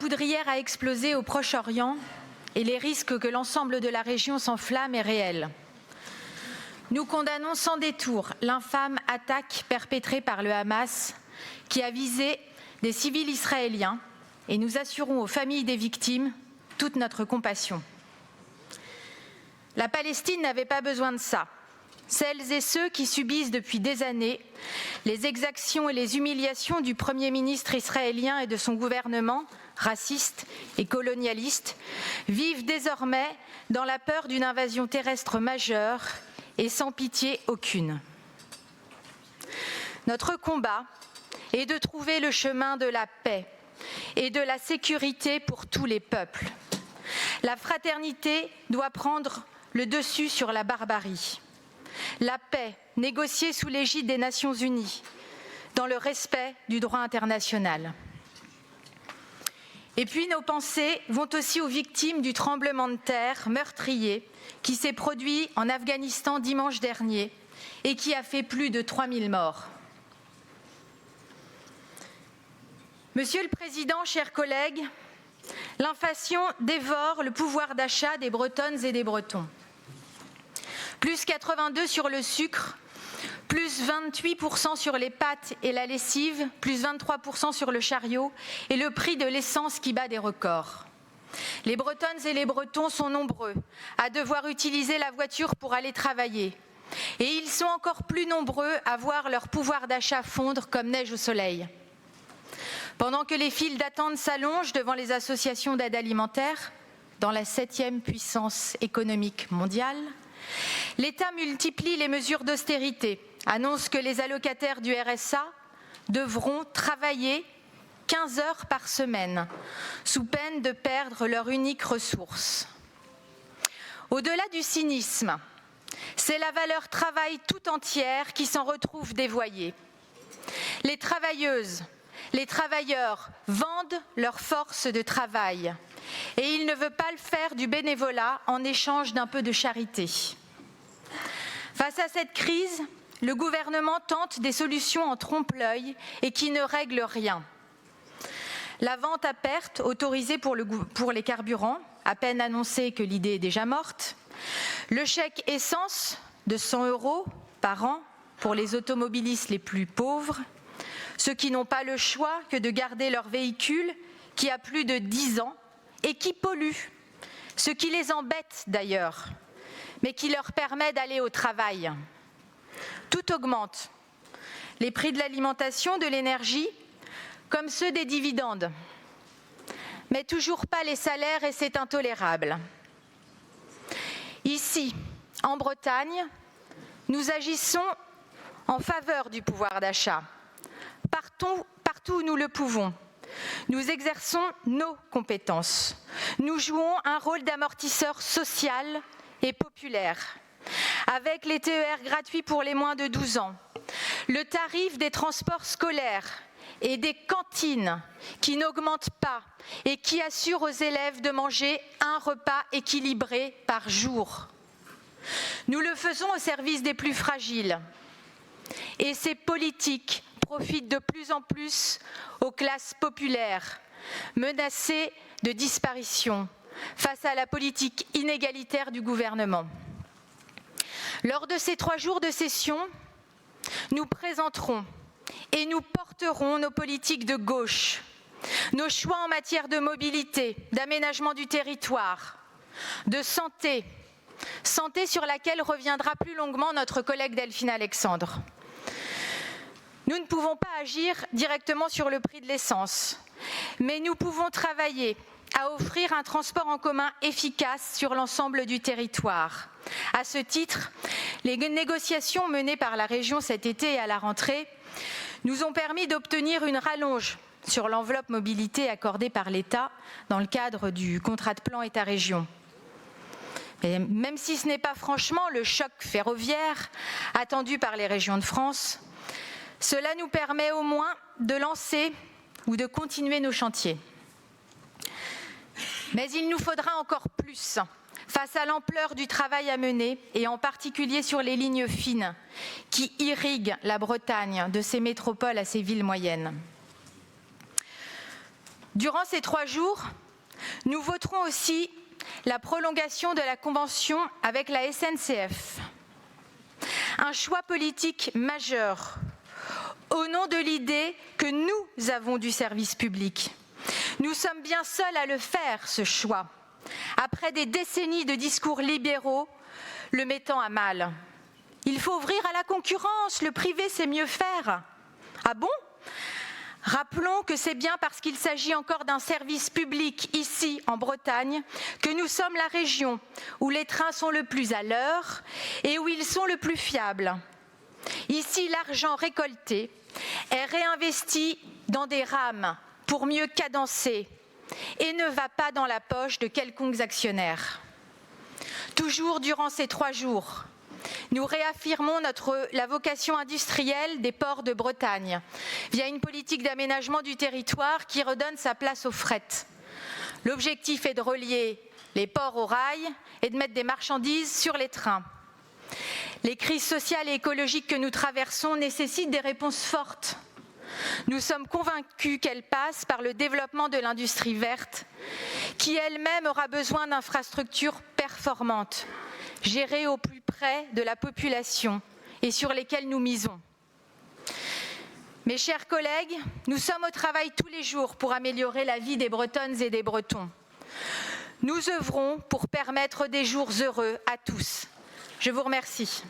poudrière a explosé au Proche-Orient et les risques que l'ensemble de la région s'enflamme est réel. Nous condamnons sans détour l'infâme attaque perpétrée par le Hamas qui a visé des civils israéliens et nous assurons aux familles des victimes toute notre compassion. La Palestine n'avait pas besoin de ça. Celles et ceux qui subissent depuis des années les exactions et les humiliations du Premier ministre israélien et de son gouvernement, raciste et colonialiste, vivent désormais dans la peur d'une invasion terrestre majeure et sans pitié aucune. Notre combat est de trouver le chemin de la paix et de la sécurité pour tous les peuples. La fraternité doit prendre le dessus sur la barbarie. La paix négociée sous l'égide des Nations Unies, dans le respect du droit international. Et puis nos pensées vont aussi aux victimes du tremblement de terre meurtrier qui s'est produit en Afghanistan dimanche dernier et qui a fait plus de 3000 morts. Monsieur le Président, chers collègues, l'inflation dévore le pouvoir d'achat des Bretonnes et des Bretons. Plus 82 sur le sucre, plus 28% sur les pâtes et la lessive, plus 23% sur le chariot et le prix de l'essence qui bat des records. Les Bretonnes et les Bretons sont nombreux à devoir utiliser la voiture pour aller travailler. Et ils sont encore plus nombreux à voir leur pouvoir d'achat fondre comme neige au soleil. Pendant que les files d'attente s'allongent devant les associations d'aide alimentaire, dans la 7e puissance économique mondiale, l'État multiplie les mesures d'austérité, annonce que les allocataires du RSA devront travailler 15 heures par semaine, sous peine de perdre leur unique ressource. Au-delà du cynisme, c'est la valeur travail tout entière qui s'en retrouve dévoyée. Les travailleuses, les travailleurs vendent leur force de travail et ils ne veulent pas le faire du bénévolat en échange d'un peu de charité. Face à cette crise, le gouvernement tente des solutions en trompe-l'œil et qui ne règlent rien. La vente à perte autorisée pour les carburants, à peine annoncée que l'idée est déjà morte. Le chèque essence de 100 € par an pour les automobilistes les plus pauvres. Ceux qui n'ont pas le choix que de garder leur véhicule qui a plus de 10 ans et qui pollue, ce qui les embête d'ailleurs, mais qui leur permet d'aller au travail. Tout augmente. Les prix de l'alimentation, de l'énergie, comme ceux des dividendes. Mais toujours pas les salaires et c'est intolérable. Ici, en Bretagne, nous agissons en faveur du pouvoir d'achat. Partout où nous le pouvons, nous exerçons nos compétences. Nous jouons un rôle d'amortisseur social et populaire. Avec les TER gratuits pour les moins de 12 ans, le tarif des transports scolaires et des cantines qui n'augmentent pas et qui assurent aux élèves de manger un repas équilibré par jour. Nous le faisons au service des plus fragiles. Et ces politiques profitent de plus en plus aux classes populaires, menacées de disparition face à la politique inégalitaire du gouvernement. Lors de ces 3 jours de session, nous présenterons et nous porterons nos politiques de gauche, nos choix en matière de mobilité, d'aménagement du territoire, de santé sur laquelle reviendra plus longuement notre collègue Delphine Alexandre. Nous ne pouvons pas agir directement sur le prix de l'essence, mais nous pouvons travailler à offrir un transport en commun efficace sur l'ensemble du territoire. À ce titre, les négociations menées par la région cet été et à la rentrée nous ont permis d'obtenir une rallonge sur l'enveloppe mobilité accordée par l'État dans le cadre du contrat de plan État-région. Et même si ce n'est pas franchement le choc ferroviaire attendu par les régions de France, cela nous permet au moins de lancer ou de continuer nos chantiers. Mais il nous faudra encore plus face à l'ampleur du travail à mener et en particulier sur les lignes fines qui irriguent la Bretagne de ses métropoles à ses villes moyennes. Durant ces 3 jours, nous voterons aussi la prolongation de la convention avec la SNCF. Un choix politique majeur au nom de l'idée que nous avons du service public. Nous sommes bien seuls à le faire, ce choix, après des décennies de discours libéraux le mettant à mal. Il faut ouvrir à la concurrence, le privé c'est mieux faire. Ah bon ? Rappelons que c'est bien parce qu'il s'agit encore d'un service public ici en Bretagne que nous sommes la région où les trains sont le plus à l'heure et où ils sont le plus fiables. Ici, l'argent récolté est réinvesti dans des rames pour mieux cadencer et ne va pas dans la poche de quelconques actionnaires. Toujours durant ces 3 jours, nous réaffirmons la vocation industrielle des ports de Bretagne via une politique d'aménagement du territoire qui redonne sa place au fret. L'objectif est de relier les ports au rail et de mettre des marchandises sur les trains. Les crises sociales et écologiques que nous traversons nécessitent des réponses fortes. Nous sommes convaincus qu'elles passent par le développement de l'industrie verte, qui elle-même aura besoin d'infrastructures performantes, gérées au plus près de la population et sur lesquelles nous misons. Mes chers collègues, nous sommes au travail tous les jours pour améliorer la vie des Bretonnes et des Bretons. Nous œuvrons pour permettre des jours heureux à tous. Je vous remercie.